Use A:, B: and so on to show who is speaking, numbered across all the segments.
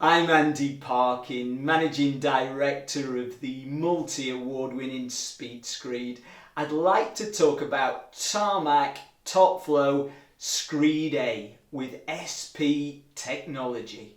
A: I'm Andy Parkin, Managing Director of the multi-award-winning SpeedScreed. I'd like to talk about Tarmac Topflow Screed A with SP technology.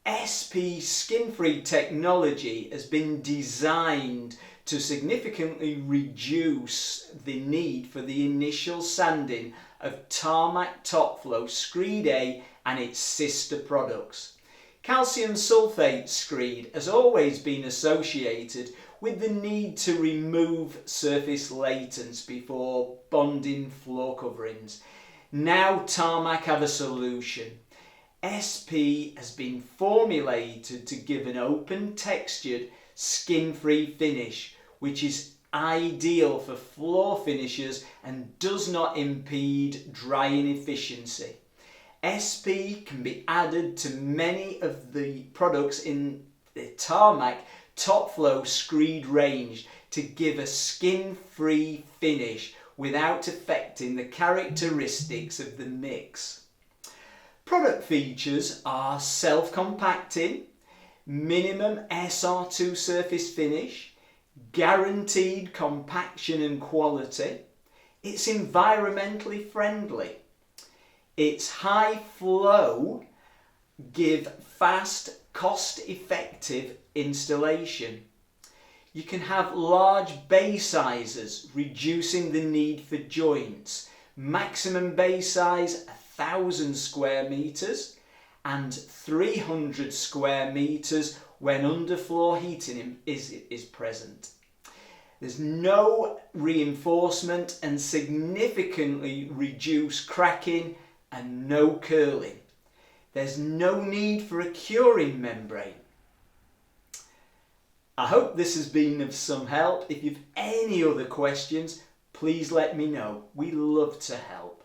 A: SP skin-free technology has been designed to significantly reduce the need for the initial sanding of Tarmac Topflow Screed A and its sister products. Calcium sulphate screed has always been associated with the need to remove surface laitance before bonding floor coverings. Now Tarmac have a solution. SP has been formulated to give an open textured skin-free finish which is ideal for floor finishers and does not impede drying efficiency. SP can be added to many of the products in the Tarmac Topflow Screed range to give a skin-free finish without affecting the characteristics of the mix. Product features are self-compacting, minimum SR2 surface finish, guaranteed compaction and quality, it's environmentally friendly, its high flow give fast, cost-effective installation. You can have large bay sizes, reducing the need for joints. Maximum bay size 1,000 square meters and 300 square meters when underfloor heating is present. There's no reinforcement and significantly reduced cracking and no curling. There's no need for a curing membrane. I hope this has been of some help. If you've any other questions, please let me know. We love to help.